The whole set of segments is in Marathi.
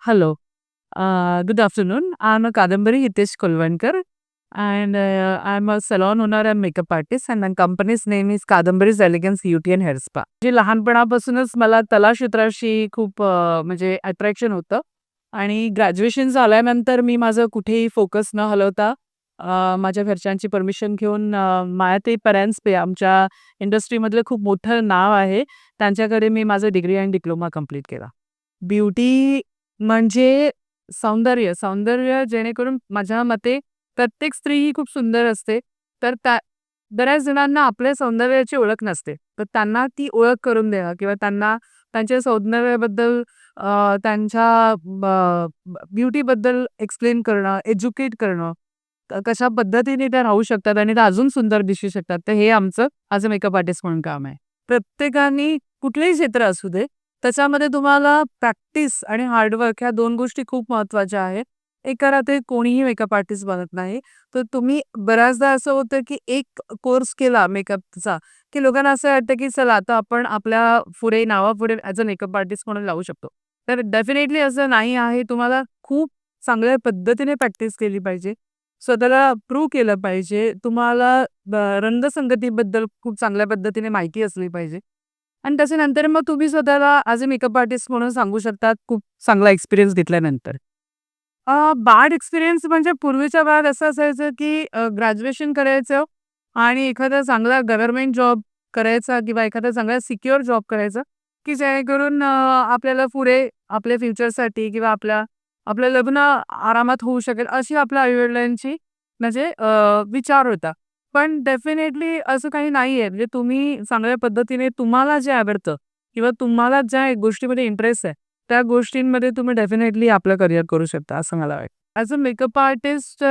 Hello. Good afternoon. I'm a Kadambari Hitesh Kulvankar, and I'm a salon owner and makeup artist, and my company's name is Kadambari's Elegance Beauty and Hair Spa. जे लहानपणापासूनच मला कलाक्षेत्राशी खूप म्हणजे अट्रॅक्शन होतं आणि ग्रॅज्युएशन झाल्यानंतर मी माझं कुठेही फोकस न हलवता माझ्या घरच्यांची परमिशन घेऊन मायाताई परांजपे आमच्या इंडस्ट्रीमधलं खूप मोठं नाव आहे. त्यांच्याकडे मी माझं डिग्री आणि डिप्लोमा कंप्लीट केला. ब्युटी म्हणजे सौंदर्य. सौंदर्य जेणेकरून माझ्या मते प्रत्येक स्त्री ही खूप सुंदर असते. तर बऱ्याच जणांना आपल्या सौंदर्याची ओळख नसते. तर त्यांना ती ओळख करून देणं किंवा त्यांना त्यांच्या सौंदर्याबद्दल त्यांच्या ब्युटीबद्दल एक्सप्लेन करणं, एज्युकेट करणं. कशा पद्धतीने त्या राहू शकतात आणि त्या अजून सुंदर दिसू शकतात. तर हे आमचं ॲज अ मेकअप आर्टिस्ट म्हणून काम आहे. प्रत्येकाने कुठलंही क्षेत्र असू दे, त्याच्यामध्ये तुम्हाला प्रॅक्टिस आणि हार्डवर्क ह्या 2 गोष्टी खूप महत्त्वाच्या आहेत. एका रात्री कोणीही मेकअप आर्टिस्ट बनत नाही. तर तुम्ही बऱ्याचदा असं होतं, की एक कोर्स केला मेकअपचा, की लोकांना असं वाटतं, की चला आता आपण आपल्या पुढे नावापुढे ॲज अ मेकअप आर्टिस्ट म्हणून लावू शकतो. तर डेफिनेटली असं नाही आहे. तुम्हाला खूप चांगल्या पद्धतीने प्रॅक्टिस केली पाहिजे. स्वतःला प्रूव्ह केलं पाहिजे. तुम्हाला रंगसंगतीबद्दल खूप चांगल्या पद्धतीने माहिती असली पाहिजे. आणि त्याच्यानंतर मग तुम्ही स्वतःला ॲज अ मेकअप आर्टिस्ट म्हणून सांगू शकता खूप चांगला एक्सपिरियन्स घेतल्यानंतर. बॅड एक्सपिरियन्स म्हणजे पूर्वीच्या काळात असं असायचं, की ग्रॅज्युएशन करायचं आणि एखादा चांगला गव्हर्नमेंट जॉब करायचा किंवा एखादा चांगला सिक्युअर जॉब करायचा, की जेणेकरून आपल्याला पुढे आपल्या फ्युचरसाठी किंवा आपलं लग्न आरामात होऊ शकेल, अशी आपल्या आई म्हणजे विचार होता. पण डेफिनेटली असं काही नाहीये. म्हणजे तुम्ही चांगल्या पद्धतीने तुम्हाला जे आवडतं किंवा तुम्हाला ज्या गोष्टीमध्ये इंटरेस्ट आहे, त्या गोष्टींमध्ये तुम्ही डेफिनेटली आपलं करियर करू शकता, असं मला वाटतं. ॲज अ मेकअप आर्टिस्ट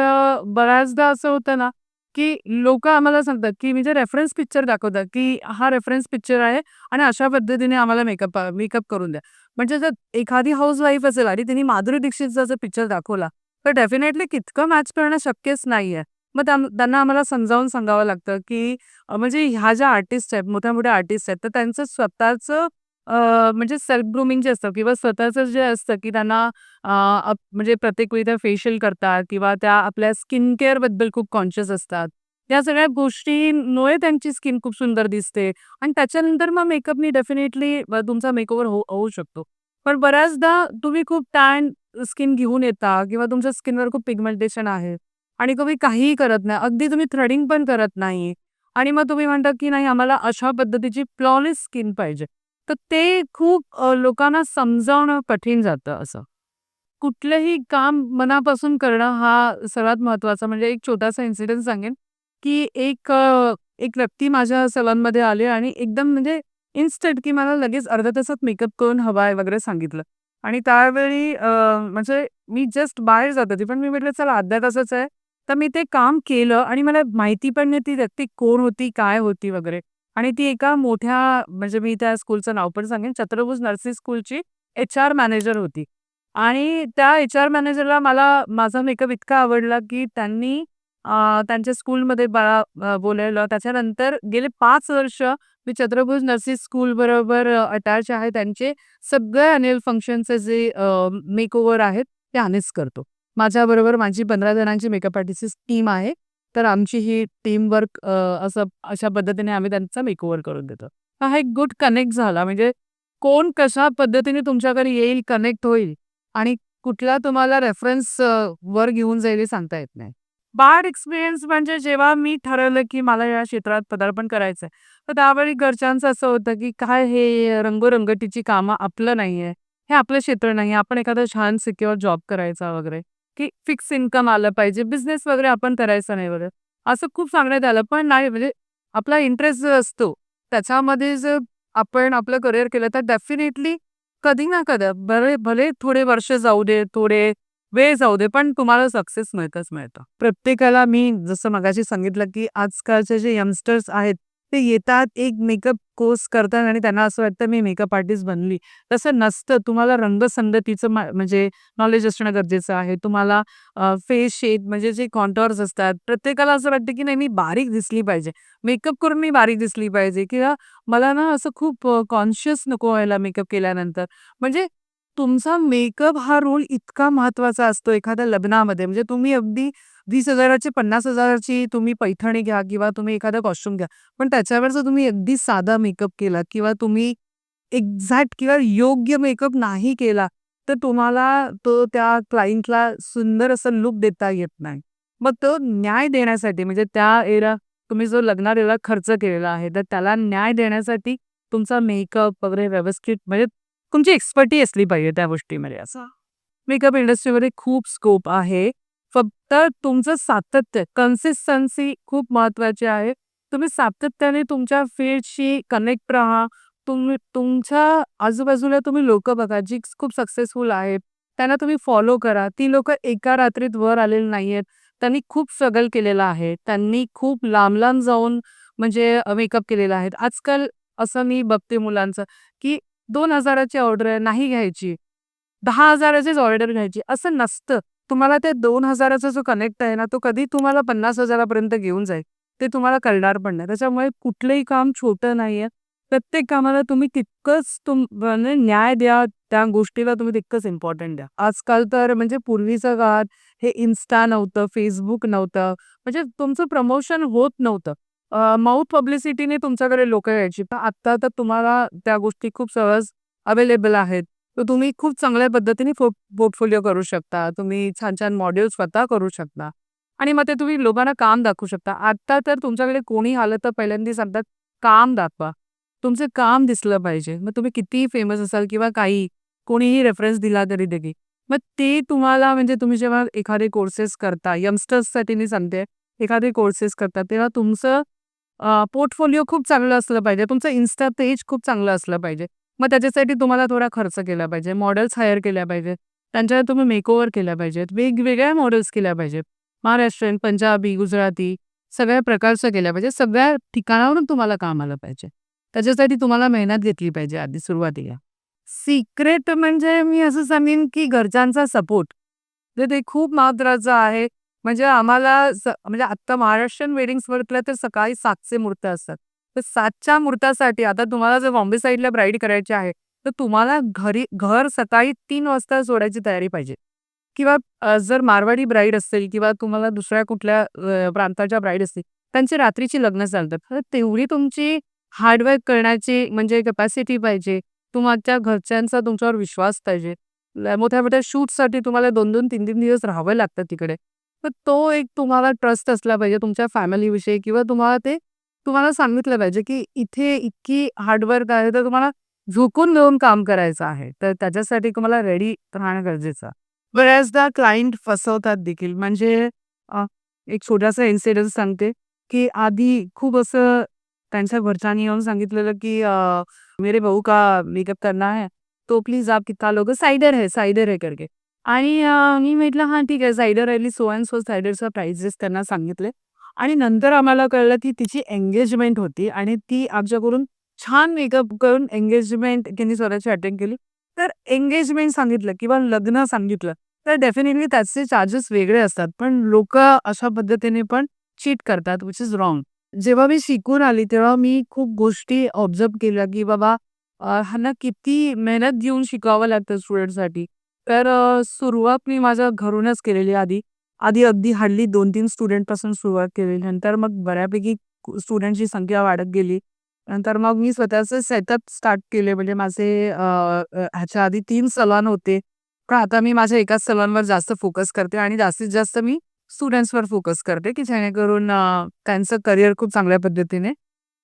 बऱ्याचदा असं होतं ना, की लोकं आम्हाला सांगतात, की म्हणजे रेफरन्स पिक्चर दाखवतात, की हा रेफरन्स पिक्चर आहे आणि अशा पद्धतीने आम्हाला मेकअप करून द्या. म्हणजे जर एखादी हाउसवाईफ असेल आणि तिने माधुरी दीक्षितचा जर पिक्चर दाखवला, तर डेफिनेटली तितकं मॅच करणं शक्यच नाहीये. मग त्यांना आम्हाला समजावून सांगावं लागतं, की म्हणजे ह्या ज्या आर्टिस्ट आहेत, मोठ्या-मोठ्या आर्टिस्ट आहेत, तर त्यांचं स्वतःचं म्हणजे सेल्फ ग्रूमिंग जे असतं किंवा स्वतःचं जे असतं, की त्यांना म्हणजे प्रत्येक वेळी त्या फेशियल करतात किंवा त्या आपल्या स्किन केअरबद्दल खूप कॉन्शियस असतात. या सगळ्या गोष्टींमुळे त्यांची स्किन खूप सुंदर दिसते आणि त्याच्यानंतर मग मेकअपनी डेफिनेटली तुमचा मेकओव्हर होऊ शकतो. पण बऱ्याचदा तुम्ही खूप टॅन स्किन घेऊन येता किंवा तुमच्या स्किनवर खूप पिगमेंटेशन आहे आणि तुम्ही काहीही करत नाही. अगदी तुम्ही थ्रेडिंग पण करत नाही आणि मग तुम्ही म्हणता, की नाही आम्हाला अशा पद्धतीची फ्लॉलेस स्किन पाहिजे. तर ते खूप लोकांना समजावणं कठीण जातं असं. कुठलंही काम मनापासून करणं हा सर्वात महत्त्वाचा. म्हणजे एक छोटासा इन्सिडेंट सांगेन, की एक व्यक्ती माझ्या सलूनमध्ये आले आणि एकदम म्हणजे इन्स्टंट, की मला लगेच अर्ध्या तासात मेकअप करून हवा आहे वगैरे सांगितलं. आणि त्यावेळी म्हणजे मी जस्ट बाहेर जात होते, पण मी म्हटलं चला अर्ध्या तासाचं आहे. तर मी ते काम केलं आणि मला माहिती पण नाही ती व्यक्ती कोण होती, काय होती वगैरे. आणि ती एका मोठ्या म्हणजे मी त्या स्कूलचं नाव पण सांगेन, छत्रपती नर्सिंग स्कूलची एच-आर मॅनेजर होती. आणि त्या एच-आर मॅनेजरला माझा मेकअप इतका आवडला, की त्यांनी त्यांच्या स्कूलमध्ये मला बोलावलं. त्याच्यानंतर गेले 5 वर्ष मी छत्रपती नर्सिंग स्कूलबरोबर अटॅच आहे. त्यांचे सगळे अॅन्युअल फंक्शनचे जे मेकओव्हर आहेत, ते आम्हीच करतो. माझ्याबरोबर माझी 15 जणांची मेकअप आर्टिस्ट टीम आहे. तर आमची ही टीमवर्क अशा पद्धतीने आम्ही त्यांचा मेकओव्हर करून देतो. हा एक गुड कनेक्ट झाला. म्हणजे कोण कशा पद्धतीने तुमच्याकडे येईल, कनेक्ट होईल आणि कुठला तुम्हाला रेफरन्स वर घेऊन जाईल हे सांगता येत नाही. बॅड एक्सपिरियन्स म्हणजे जेव्हा मी ठरवलं, की मला या क्षेत्रात पदार्पण करायचंय, तर त्यावेळी घरच्यांचं असं होतं, की काय हे रंगरंगटीची कामं आपलं नाहीये. हे आपलं क्षेत्र नाहीये. आपण एखादा छान सिक्युअर जॉब करायचा वगैरे, की फिक्स इन्कम आलं पाहिजे. बिझनेस वगैरे आपण करायचा नाही वगैरे. असं खूप सांगण्यात आलं. पण नाही म्हणजे आपला इंटरेस्ट जो असतो, त्याच्यामध्ये जर आपण आपलं करिअर केलं, तर डेफिनेटली कधी ना कधी भले भले थोडे वर्ष जाऊ दे, थोडे वेळ जाऊ दे, पण तुम्हाला सक्सेस मिळतच मिळतं. प्रत्येकाला मी जसं मगाशी सांगितलं, की आजकालचे जे यंगस्टर्स आहेत, ते येतात, एक मेकअप कोर्स करतात आणि त्यांना असं वाटतं मी मेकअप आर्टिस्ट बनली. तसं नसतं. तुम्हाला रंगसंगतीचं म्हणजे नॉलेज असणं गरजेचं आहे. तुम्हाला फेस शेप म्हणजे जे कॉन्टूर्स असतात, प्रत्येकाला असं वाटतं, की नाही मी बारीक दिसली पाहिजे. मेकअप करून मी बारीक दिसली पाहिजे किंवा मला ना असं खूप कॉन्शियस नको व्हायला मेकअप केल्यानंतर. म्हणजे तुमचा मेकअप हा रोल इतका महत्वाचा असतो एखाद्या लग्नामध्ये. म्हणजे तुम्ही अगदी 20,000 ची 50,000 ची तुम्ही पैठणी घ्या किंवा तुम्ही एखादा कॉस्ट्यूम घ्या. पण त्याच्यावर जर तुम्ही अगदी साधा मेकअप केला किंवा तुम्ही एक्झॅक्ट किंवा योग्य मेकअप नाही केला, तर तुम्हाला तो त्या क्लायंटला सुंदर असा लूक देता येत नाही. मग तो न्याय देण्यासाठी म्हणजे तुम्ही जो लग्नाला खर्च केलेला आहे, तर त्याला न्याय देण्यासाठी तुमचा मेकअप वगैरे व्यवस्थित म्हणजे तुमची एक्सपर्टी असली पाहिजे त्या गोष्टीमध्ये असं. मेकअप इंडस्ट्रीमध्ये खूप स्कोप आहे. फक्त तुमचं सातत्य, कन्सिस्टन्सी खूप महत्त्वाची आहे. तुम्ही सातत्याने तुमच्या फील्डशी कनेक्ट राहा. तुम्ही तुमच्या आजूबाजूला तुम्ही लोकं बघा, जी खूप सक्सेसफुल आहेत. त्यांना तुम्ही फॉलो करा. ती लोकं एका रात्रीत वर आलेली नाहीयेत. त्यांनी खूप स्ट्रगल केलेलं आहे. त्यांनी खूप लांब-लांब जाऊन म्हणजे मेकअप केलेला आहे. आजकाल असं मी बघते मुलांचं, की 2,000 ची ऑर्डर नाही घ्यायची. 10,000 चीच ऑर्डर घ्यायची असं नसतं. तुम्हाला त्या 2,000 चा जो कनेक्ट आहे ना, तो कधी तुम्हाला 50,000 पर्यंत घेऊन जाईल. ते तुम्हाला कळणार पण नाही. त्याच्यामुळे कुठलंही काम छोटं नाहीये. प्रत्येक कामाला तुम्ही तितकंच म्हणजे न्याय द्या. त्या गोष्टीला तुम्ही तितकंच इम्पोर्टंट द्या. आजकाल तर म्हणजे पूर्वीच्या काळात हे Insta नव्हतं, Facebook नव्हतं. म्हणजे तुमचं प्रमोशन होत नव्हतं. माउथ पब्लिसिटीने तुमच्याकडे लोकं यायची. पण आता तर तुम्हाला त्या गोष्टी खूप सहज अवेलेबल आहेत. तर तुम्ही खूप चांगल्या पद्धतीने पोर्टफोलिओ करू शकता. तुम्ही छान-छान मॉडेल स्वतः करू शकता आणि मग ते तुम्ही लोकांना काम दाखवू शकता. आता तर तुमच्याकडे कोणी आलं तर पहिल्यांदा सांगतात, काम दाखवा. तुमचं काम दिसलं पाहिजे. मग तुम्ही कितीही फेमस असाल किंवा काही, कोणीही रेफरन्स दिला तरी देखील. मग ते तुम्हाला म्हणजे तुम्ही जेव्हा एखादे कोर्सेस करता, यंगस्टर्ससाठी मी सांगते, एखादे कोर्सेस करता, तेव्हा तुमचं पोर्टफोलिओ खूप चांगलं असलं पाहिजे. तुमचं Insta पेज खूप चांगलं असलं पाहिजे. मग त्याच्यासाठी तुम्हाला थोडा खर्च केला पाहिजे. मॉडेल्स हायर केल्या पाहिजेत. त्यांच्यावर तुम्ही मेकओव्हर केल्या पाहिजेत. वेगवेगळ्या मॉडेल्स केल्या पाहिजेत. महाराष्ट्रीयन, पंजाबी, गुजराती सगळ्या प्रकारच्या केल्या पाहिजे. सगळ्या ठिकाणावरून तुम्हाला काम आलं पाहिजे. त्याच्यासाठी तुम्हाला मेहनत घेतली पाहिजे आधी सुरुवातीला. सिक्रेट म्हणजे मी असं सांगेन, की घरच्यांचा सपोर्ट. तर ते खूप महत्त्वाचं आहे. म्हणजे आम्हाला म्हणजे आता महाराष्ट्रीयन वेडिंग्स म्हटलं तर सकाळी 7चे मुहूर्त असतात. तर 7च्या मुहूर्तासाठी आता तुम्हाला जर बॉम्बे साइडला ब्राईड करायची आहे, तर तुम्हाला घर सकाळी 3 वाजता सोडायची तयारी पाहिजे. किंवा जर मारवाडी ब्राईड असेल किंवा तुम्हाला दुसऱ्या कुठल्या प्रांताच्या ब्राईड असतील, त्यांची रात्रीची लग्न चालतात. तर तेवढी तुमची हार्डवर्क करण्याची म्हणजे कॅपॅसिटी पाहिजे. तुमच्या घरच्यांचा तुमच्यावर विश्वास पाहिजे. मोठ्या-मोठ्या शूटसाठी तुम्हाला 2-2, 3-3 दिवस राहावं लागतं तिकडे. तर तो एक तुम्हाला ट्रस्ट असला पाहिजे तुमच्या फॅमिलीविषयी किंवा तुम्हाला सांगितलं पाहिजे, की इथे इतकी हार्डवर्क आहे, तर तुम्हाला झोकून देऊन काम करायचं आहे. तर त्याच्यासाठी तुम्हाला रेडी राहणं गरजेचं आहे. बऱ्याचदा क्लायंट फसवतात देखील. म्हणजे एक छोटासा इन्सिडेंट सांगते, की आधी खूप असं त्यांच्या घरच्यांनी येऊन सांगितलेलं, की मेरे बहू का मेकअप करना है, तो प्लीज आप कितना लोगे? साइडर है करके. आणि मी म्हटलं, "हां, ठीक आहे." साइडर आली, सो अँड सो साइडरचा प्राइजेस त्यांना सांगितले आणि नंतर आम्हाला कळलं, की तिची एंगेजमेंट होती आणि ती आमच्याकडून छान मेकअप करून एंगेजमेंट त्यांनी स्वतःची अटेंड केली. तर एंगेजमेंट सांगितलं किंवा लग्न सांगितलं, तर डेफिनेटली त्याचे चार्जेस वेगळे असतात. पण लोकं अशा पद्धतीने पण चीट करतात, व्हिच इज रॉंग. जेव्हा मी शिकून आली, तेव्हा मी खूप गोष्टी ऑब्झर्व्ह केल्या, की बाबा ह्यांना किती मेहनत घेऊन शिकावं लागतं स्टुडंटसाठी. तर सुरुवात मी माझ्या घरूनच केलेली आधी. आधी अगदी हार्डली 2-3 स्टुडंटपासून सुरुवात केली. नंतर मग बऱ्यापैकी स्टुडंटची संख्या वाढत गेली. नंतर मग मी स्वतःचे सेटअप स्टार्ट केले. म्हणजे माझे ह्याच्या आधी 3 सलॉन होते. पण आता मी माझ्या एकाच सलॉनवर जास्त फोकस करते आणि जास्तीत जास्त मी स्टुडंट्सवर फोकस करते, की जेणेकरून त्यांचं करिअर खूप चांगल्या पद्धतीने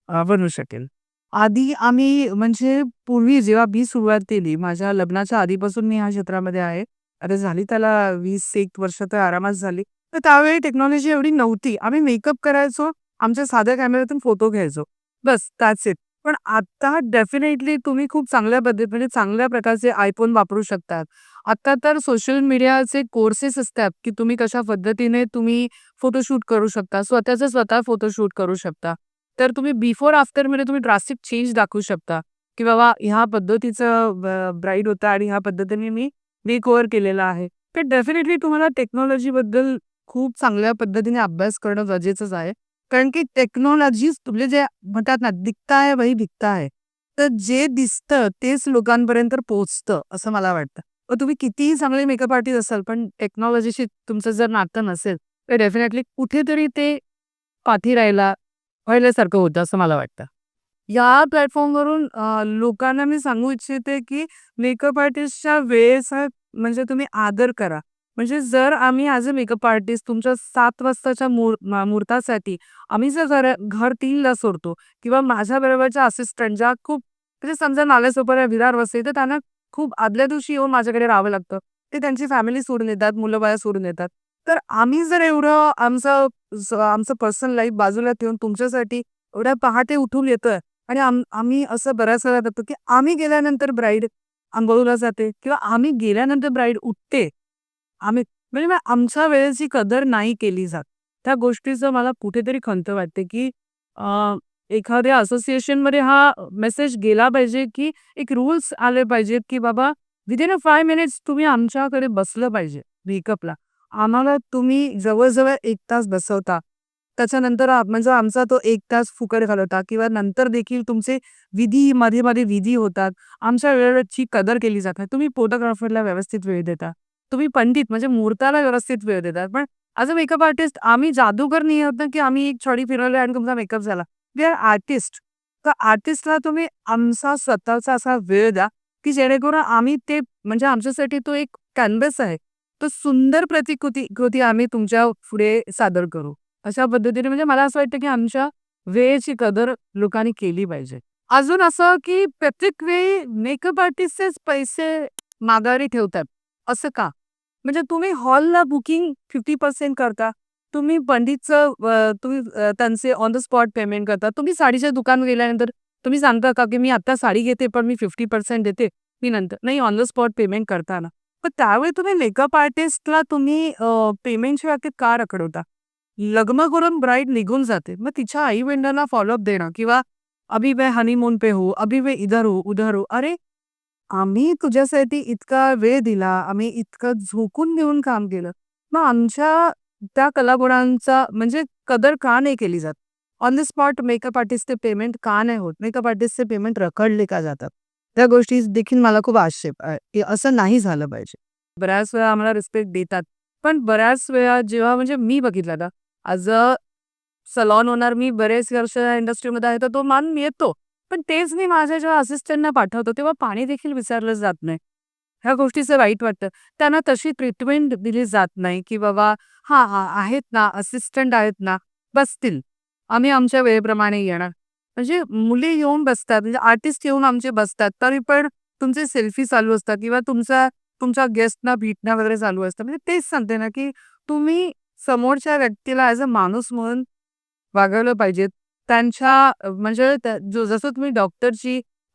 बनू शकेल. आधी आम्ही म्हणजे पूर्वी जेव्हा मी सुरुवात केली, माझ्या लग्नाच्या आधीपासून मी ह्या क्षेत्रामध्ये आहे. आता झाली त्याला 20-1 वर्ष तर आरामात झाली. तर त्यावेळी टेक्नॉलॉजी एवढी नव्हती. आम्ही मेकअप करायचो, आमच्या साध्या कॅमेऱ्यातून फोटो घ्यायचो. बस दॅट्स इट. पण आता डेफिनेटली तुम्ही खूप चांगल्या पद्धतीने चांगल्या प्रकारचे iPhone वापरू शकतात. आता तर सोशल मीडियाचे कोर्सेस असतात, की तुम्ही कशा पद्धतीने तुम्ही फोटोशूट करू शकता. स्वतःचं स्वतः फोटोशूट करू शकता. तर तुम्ही बिफोर आफ्टरमध्ये तुम्ही ड्रास्टिक चेंज दाखवू शकता, की बाबा ह्या पद्धतीचं ब्राईड होता आणि ह्या पद्धतीने मी मेकओव्हर केलेला आहे. तर डेफिनेटली तुम्हाला टेक्नॉलॉजीबद्दल खूप चांगल्या पद्धतीने अभ्यास करणं गरजेचंच आहे. कारण की टेक्नॉलॉजीच म्हणजे जे म्हणतात ना, दिखता है वही बिकता है. तर जे दिसतं तेच लोकांपर्यंत पोहोचतं असं मला वाटतं. तुम्ही कितीही चांगले मेकअप आर्टिस्ट असाल, पण टेक्नॉलॉजीशी तुमचं जर नातं नसेल, तर डेफिनेटली कुठेतरी ते पाठी व्हायल्यासारखं होतं असं मला वाटतं. या प्लॅटफॉर्मवरून लोकांना मी सांगू इच्छिते, की मेकअप आर्टिस्टच्या वेळेचा म्हणजे तुम्ही आदर करा. म्हणजे जर आम्ही ॲज अ मेकअप आर्टिस्ट तुमच्या 7 वाजताच्या मुहूर्तासाठी आम्ही जर घर 3ला सोडतो किंवा माझ्या बरोबरच्या असिस्टंट ज्या खूप म्हणजे समजा नालासोपारा विरार वसई, तर त्यांना खूप आदल्या दिवशी येऊन माझ्याकडे राहावं लागतं. ते त्यांची फॅमिली सोडून येतात, मुलं-बाळं सोडून येतात. तर आम्ही जर एवढं आमचं पर्सनल लाईफ बाजूला ठेवून तुमच्यासाठी एवढ्या पहाटे उठून येतोय आणि आम्ही असं बऱ्याच वेळा करतो, की आम्ही गेल्यानंतर ब्राईड अंघोळीला जाते किंवा आम्ही गेल्यानंतर ब्राईड उठते. आम्ही म्हणजे मग आमच्या वेळेची कदर नाही केली जात. त्या गोष्टीचं मला कुठेतरी खंत वाटते, की अ, एखाद्या असोसिएशनमध्ये हा मेसेज गेला पाहिजे, की एक रूल्स आले पाहिजेत, की बाबा विदिन अ 5 मिनिट्स तुम्ही आमच्याकडे बसलं पाहिजे मेकअपला. आम्हाला तुम्ही जवळ-जवळ 1 तास बसवता. त्याच्यानंतर म्हणजे आमचा तो 1 तास फुकट घालवता किंवा नंतर देखील तुमचे विधी मध्ये-मध्ये विधी होतात. आमच्या वेळेची कदर केली जात नाही. तुम्ही फोटोग्राफरला व्यवस्थित वेळ देता. तुम्ही पंडित म्हणजे मुहूर्ताला व्यवस्थित वेळ देतात. पण ॲज अ मेकअप आर्टिस्ट आम्ही जादूगर नाही आहोत ना, की आम्ही एक छडी फिरवली आणि तुमचा मेकअप झाला. We are artist. तर आर्टिस्टला तुम्ही आमचा स्वतःचा असा वेळ द्या, की जेणेकरून आम्ही ते म्हणजे आमच्यासाठी तो एक कॅनव्हास आहे. तो सुंदर कृती आम्ही तुमच्या पुढे सादर करू. अशा पद्धतीने म्हणजे मला असं वाटतं, की आमच्या वेळेची कदर लोकांनी केली पाहिजे. अजून असं, की प्रत्येक वेळी मेकअप आर्टिस्टचेच पैसे माघारी ठेवतात. असं का? म्हणजे तुम्ही हॉलला बुकिंग 50% करता. तुम्ही पंडितचं त्यांचे ऑन द स्पॉट पेमेंट करता. तुम्ही साडीच्या दुकानात गेल्यानंतर तुम्ही सांगता का, की मी आता साडी घेते, पण मी 50% देते. मी नंतर नाही ऑन द स्पॉट पेमेंट करता ना. पण त्यावेळी तुम्ही मेकअप आर्टिस्टला तुम्ही पेमेंटच्या बाबतीत का रखडवता? लग्न करून ब्राईड निघून जाते. मग तिच्या आई-वडिलांना फॉलोअप देणं किंवा "अभी मैं हनीमून पे हूँ, अभी मैं इधर हूँ, उधर हूँ." अरे, आम्ही तुझ्यासाठी इतका वेळ दिला, आम्ही इतकं झोकून देऊन काम केलं. मग आमच्या त्या कलागुणांचा म्हणजे कदर का नाही केली जात? ऑन द स्पॉट मेकअप आर्टिस्टचे पेमेंट का नाही होत? मेकअप आर्टिस्टचे पेमेंट रखडले का जातात? त्या गोष्टी देखील मला खूप आक्षेप आहे, की असं नाही झालं पाहिजे. बऱ्याच वेळा आम्हाला रिस्पेक्ट देतात. पण बऱ्याच वेळा जेव्हा म्हणजे मी बघितलं ना, ॲज अ सलॉन ओनर मी बरेच वर्ष या इंडस्ट्रीमध्ये आहे, तर तो मान मिळतो. पण तेच मी माझ्या जेव्हा असिस्टंटना पाठवतो, तेव्हा पाणी देखील विचारलं जात नाही. ह्या गोष्टीचं वाईट वाटतं. त्यांना तशी ट्रीटमेंट दिली जात नाही, की बाबा हां, हां, आहेत ना, असिस्टंट आहेत ना, बसतील. आम्ही आमच्या वेळेप्रमाणे येणार. म्हणजे मुली येऊन बसतात, म्हणजे आर्टिस्ट येऊन आमचे बसतात, तरी पण तुमचे सेल्फी चालू असतात किंवा तुमच्या गेस्टना भेटणं वगैरे चालू असतं. म्हणजे तेच सांगते ना, की तुम्ही समोरच्या व्यक्तीला ॲज अ माणूस म्हणून वागवलं पाहिजे. म्हणजे जसं तुम्ही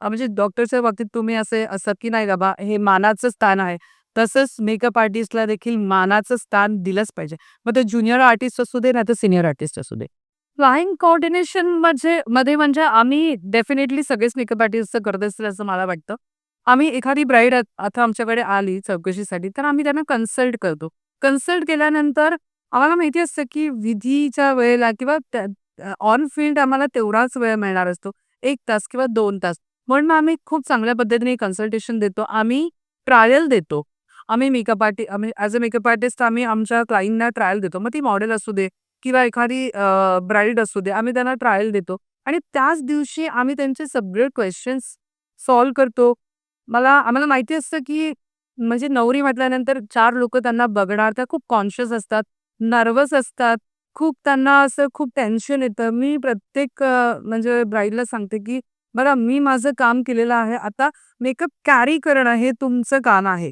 म्हणजे डॉक्टरच्या बाबतीत तुम्ही असं की नाही बाबा हे मानाचं स्थान आहे. तसंच मेकअप आर्टिस्टला देखील मानाचं स्थान दिलंच पाहिजे. मग ते ज्युनियर आर्टिस्ट असू दे, नाहीतर सीनियर आर्टिस्ट असू दे. फ्लाइंग कोऑर्डिनेशन म्हणजे आम्ही डेफिनेटली सगळेच मेकअप आर्टिस्ट करत असतील असं मला वाटतं. आम्ही एखादी ब्राईड आता आमच्याकडे आली चौकशीसाठी, तर आम्ही त्यांना कन्सल्ट करतो. कन्सल्ट केल्यानंतर आम्हाला माहिती असतं, की विधीच्या वेळेला किंवा ऑन फील्ड आम्हाला तेवढाच वेळ मिळणार असतो. 1 तास किंवा 2 तास. म्हणून मग आम्ही खूप चांगल्या पद्धतीने कन्सल्टेशन देतो. आम्ही ट्रायल देतो. आम्ही ॲज अ मेकअप आर्टिस्ट आम्ही आमच्या क्लायंटना ट्रायल देतो. मग ती मॉडेल असू दे किंवा एखादी ब्राईड असू दे, आम्ही त्यांना ट्रायल देतो आणि त्याच दिवशी आम्ही त्यांचे सगळे क्वेशन्स सॉल्व्ह करतो. आम्हाला माहिती असतं, की म्हणजे नवरी म्हटल्यानंतर 4 लोकं त्यांना बघणार. त्या खूप कॉन्शियस असतात, नर्व्हस असतात. खूप त्यांना असं खूप टेन्शन येतं. मी प्रत्येक म्हणजे ब्राईडला सांगते, की बघा मी माझं काम केलेलं आहे. आता मेकअप कॅरी करणं हे तुमचं काम आहे.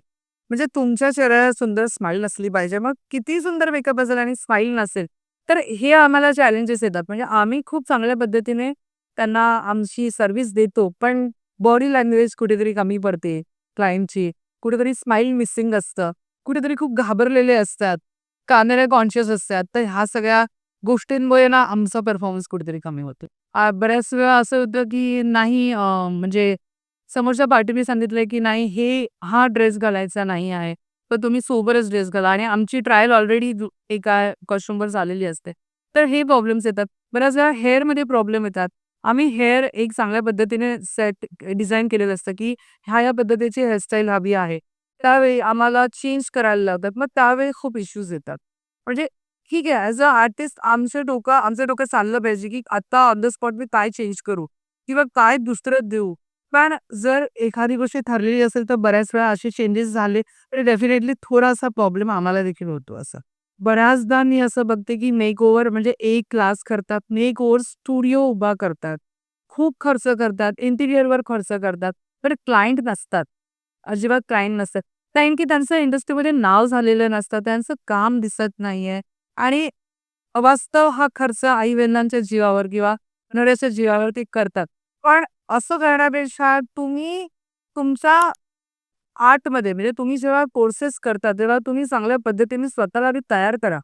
म्हणजे तुमच्या चेहऱ्याला सुंदर स्माईल नसली पाहिजे. मग किती सुंदर मेकअप असेल आणि स्माईल नसेल, तर हे आम्हाला चॅलेंजेस येतात. म्हणजे आम्ही खूप चांगल्या पद्धतीने त्यांना आमची सर्व्हिस देतो. पण बॉडी लँग्वेज कुठेतरी कमी पडते क्लायंटची. कुठेतरी स्माईल मिसिंग असतं. कुठेतरी खूप घाबरलेले असतात. कॅमेरा कॉन्शियस असतात. तर ह्या सगळ्या गोष्टींमुळे ना आमचा परफॉर्मन्स कुठेतरी कमी होतो. बऱ्याच वेळा असं होतं, की नाही म्हणजे समोरच्या पार्टीने सांगितलंय, की नाही हा ड्रेस घालायचा नाही आहे. तर तुम्ही सोबरच ड्रेस घाला आणि आमची ट्रायल ऑलरेडी एका कस्टमरवर झालेली असते. तर हे प्रॉब्लेम्स येतात. बऱ्याच वेळा हेअरमध्ये प्रॉब्लेम येतात. आम्ही हेअर एक चांगल्या पद्धतीने डिझाइन केलेलं असतं, की ह्या-ह्या पद्धतीची हेअरस्टाईल हवी आहे. त्यावेळी आम्हाला चेंज करायला लागतात. मग त्यावेळी खूप इश्यूज येतात. म्हणजे ठीक आहे, ॲज अ आर्टिस्ट आमचं डोकं चाललं पाहिजे, की आता ऑन द स्पॉट मी काय चेंज करू किंवा काय दुसरं देऊ. पण जर एखादी गोष्ट ठरलेली असेल, तर बऱ्याच वेळा असे चेंजेस झाले, तर डेफिनेटली थोडासा प्रॉब्लेम आम्हाला देखील होतो असं. बऱ्याचदा मी असं बघते, की मेकओव्हर म्हणजे एक क्लास करतात, मेकओव्हर स्टुडिओ उभा करतात. खूप खर्च करतात, इंटिरियरवर खर्च करतात. पण क्लायंट नसतात. अजिबात क्लायंट नसतात. कारण की त्यांचं इंडस्ट्रीमध्ये नाव झालेलं नसतं. त्यांचं काम दिसत नाहीये आणि अवास्तव हा खर्च आई-वडिलांच्या जीवावर किंवा नवऱ्याच्या जीवावर ते करतात. पण असं करण्यापेक्षा तुम्ही तुमच्या आर्टमध्ये म्हणजे तुम्ही जेव्हा कोर्सेस करता, तेव्हा तुम्ही चांगल्या पद्धतीने स्वतःला आधी तयार करा.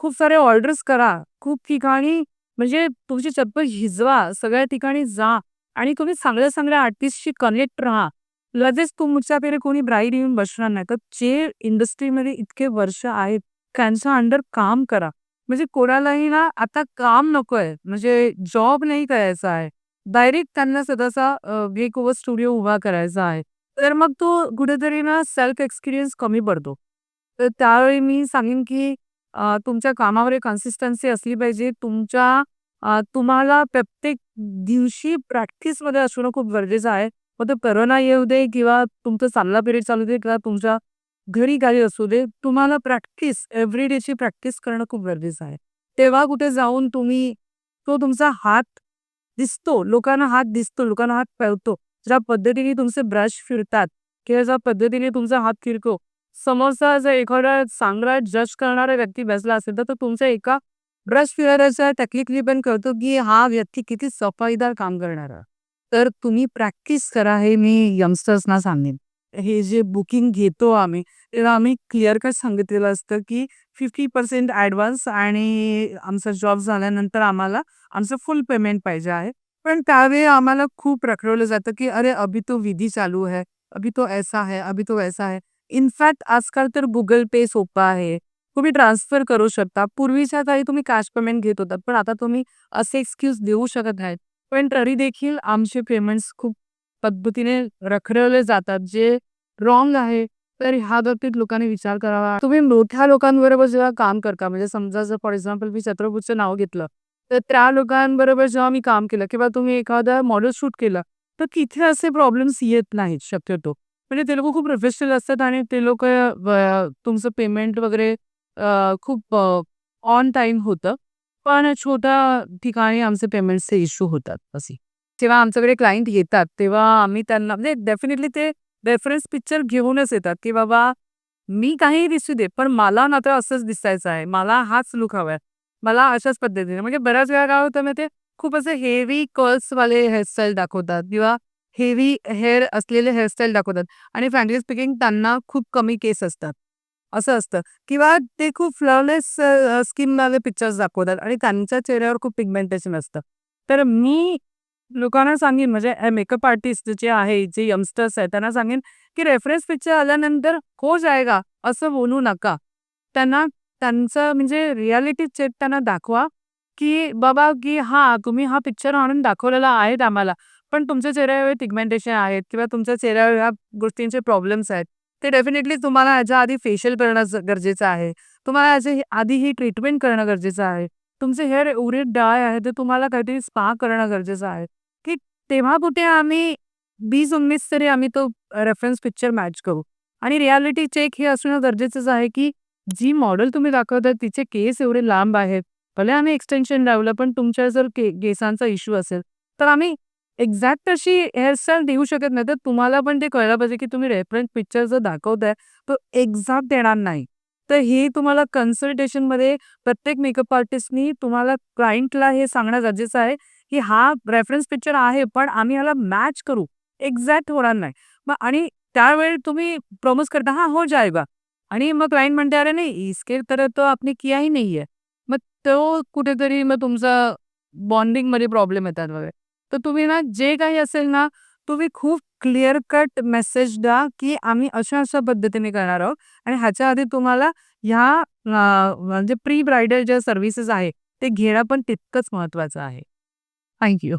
खूप सारे ऑर्डर्स करा. खूप ठिकाणी म्हणजे तुमची चप्पल झिजवा, सगळ्या ठिकाणी जा आणि तुम्ही चांगल्या-चांगल्या आर्टिस्टशी कनेक्ट राहा. लगेच तुमच्याकडे कोणी ब्राईड येऊन बसणार नाही. तर जे इंडस्ट्रीमध्ये इतके वर्ष आहेत, त्यांच्या अंडर काम करा. म्हणजे कोणालाही ना आता काम नकोय, म्हणजे जॉब नाही करायचा आहे. डायरेक्ट त्यांना स्वतःचा मेक ओव्हर स्टुडिओ उभा करायचा आहे. तर मग तो कुठेतरी ना सेल्फ एक्सपिरियन्स कमी पडतो. तर त्यावेळी मी सांगेन की तुमच्या कामावर एक कन्सिस्टन्सी असली पाहिजे. तुम्हाला प्रत्येक दिवशी प्रॅक्टिसमध्ये असणं खूप गरजेचं आहे. मग तो कोरोना येऊ दे किंवा तुमचा चांगला पिरियड चालू दे किंवा तुमच्या घरी काही असू दे, तुम्हाला प्रॅक्टिस एव्हरीडेची प्रॅक्टिस करणं खूप गरजेचं आहे. तेव्हा कुठे जाऊन तुम्ही तो तुमचा हात दिसतो, लोकांना हात दिसतो, लोकांना हात कळतो. ज्या पद्धतीने तुमचे ब्रश फिरतात किंवा ज्या पद्धतीने तुमचा हात फिरतो, समोरचा जर एखादा चांगला जज करणारा व्यक्ती बसला असेल, तर तो तुमच्या एका ब्रश फिरवण्याच्या टेक्निकली पण कळतो, की हा व्यक्ती किती सफाईदार काम करणारा. तर तुम्ही प्रॅक्टिस करा, हे मी यंगस्टर्सना सांगेन. हे जे बुकिंग घेतो आम्ही, तेव्हा आम्ही क्लिअर कट सांगितलेलं असतं, की 50% ॲडव्हान्स आणि आमचा जॉब झाल्यानंतर आम्हाला आमचं फुल पेमेंट पाहिजे आहे. पण त्यावेळी आम्हाला खूप रखडवलं जातं, की "अरे, अभी तो विधी चालू है, अभी तो ऐसा है, अभी तो वैसा है." इनफॅक्ट आजकाल तर Google पे सोपं आहे. तुम्ही ट्रान्सफर करू शकता. पूर्वीच्या काळी तुम्ही कॅश पेमेंट घेत होतात, पण आता तुम्ही असे एक्सक्यूज देऊ शकत नाहीत. पण तरी देखील आमचे पेमेंट्स खूप पद्धतीने रखडवले जातात, जे रॉंग आहे. तर ह्या बाबतीत लोकांनी विचार करावा. तुम्ही मोठ्या लोकांबरोबर जेव्हा काम करता, म्हणजे समजा जर फॉर एक्झाम्पल मी छत्रपतीचं नाव घेतलं, तर त्या लोकांबरोबर जेव्हा मी काम केलं किंवा तुम्ही एखादा मॉडेल शूट केलं, तर तिथे असे प्रॉब्लेम्स येत नाहीत शक्यतो. म्हणजे ते लोकं खूप प्रोफेशनल असतात आणि ते लोकं तुमचं पेमेंट वगैरे खूप ऑन टाईम होतं. पण छोट्या ठिकाणी आमचे पेमेंट्सचे इश्यू होतात असे. जेव्हा आमच्याकडे क्लायंट येतात, तेव्हा आम्ही त्यांना म्हणजे डेफिनिटली ते रेफरन्स पिक्चर घेऊनच येतात, की बाबा मी काहीही दिसू दे, पण मला ना तर असंच दिसायचं आहे. मला हाच लूक हवाय. मला अशाच पद्धतीने म्हणजे बऱ्याच वेळा काय होतं माहिती आहे, खूप असे हेवी कर्ल्सवाले हेअरस्टाईल दाखवतात किंवा हेवी हेअर असलेले हेअरस्टाईल दाखवतात आणि फ्रँकली स्पीकिंग त्यांना खूप कमी केस असतात. असं असतं किंवा ते खूप फ्लॉलेस स्किनवाले पिक्चर्स दाखवतात आणि त्यांच्या चेहऱ्यावर खूप पिगमेंटेशन असतं. तर मी लोकांना सांगेन म्हणजे मेकअप आर्टिस्ट जे आहे, जे यंगस्टर्स आहेत त्यांना सांगेन, की रेफरन्स पिक्चर आल्यानंतर हो जाएगा असं बोलू नका. त्यांना त्यांचं म्हणजे रिॲलिटी चेक त्यांना दाखवा, की बाबा की हां, तुम्ही हा पिक्चर आणून दाखवलेला आहेत आम्हाला. पण तुमच्या चेहऱ्यावर पिगमेंटेशन आहेत किंवा तुमच्या चेहऱ्यावर ह्या गोष्टींचे प्रॉब्लेम्स आहेत. ते डेफिनेटली तुम्हाला ह्याच्या आधी फेशियल करणं गरजेचं आहे. तुम्हाला आधी ही ट्रीटमेंट करणं गरजेचं आहे. तुमचे हेअर एवढे ड्राय आहे, तर तुम्हाला काहीतरी स्पा करणं गरजेचं आहे, की तेव्हा कुठे आम्ही 20-19 तरी आम्ही तो रेफरन्स पिक्चर मॅच करू. आणि रिॲलिटी चेक हे असणं गरजेचंच आहे, की जी मॉडेल तुम्ही दाखवताय तिचे केस एवढे लांब आहेत. भले आम्ही एक्सटेन्शन लावलं, पण तुमच्या जर केसांचा इश्यू असेल, तर आम्ही एक्झॅक्ट तशी हेअरस्टाईल देऊ शकत नाही. तर तुम्हाला पण ते कळलं पाहिजे, की तुम्ही रेफरन्स पिक्चर जर दाखवताय, तो एक्झॅक्ट देणार नाही. तर हे तुम्हाला कन्सल्टेशनमध्ये प्रत्येक मेकअप आर्टिस्टनी तुम्हाला क्लायंटला हे सांगणं गरजेचं आहे, की हा रेफरन्स पिक्चर आहे, पण आम्ही ह्याला मॅच करू. एक्झॅक्ट होणार नाही. मग आणि त्यावेळी तुम्ही प्रॉमिस करता, "हां, हो जाएगा." आणि मग क्लायंट म्हणते, "अरे नहीं, इसके तरह तो आपने किया ही नहीं है." मग तो कुठेतरी मग तुमचा बॉन्डिंगमध्ये प्रॉब्लेम येतात वगैरे. तर तुम्ही ना जे काही असेल ना, तुम्ही खूप क्लिअर कट मेसेज द्या, की आम्ही अशा-अशा पद्धतीने करणार आहोत आणि ह्याच्या आधी तुम्हाला ह्या म्हणजे प्री ब्राइडल ज्या सर्व्हिसेस आहे, ते घेणं पण तितकंच महत्त्वाचं आहे. Thank you.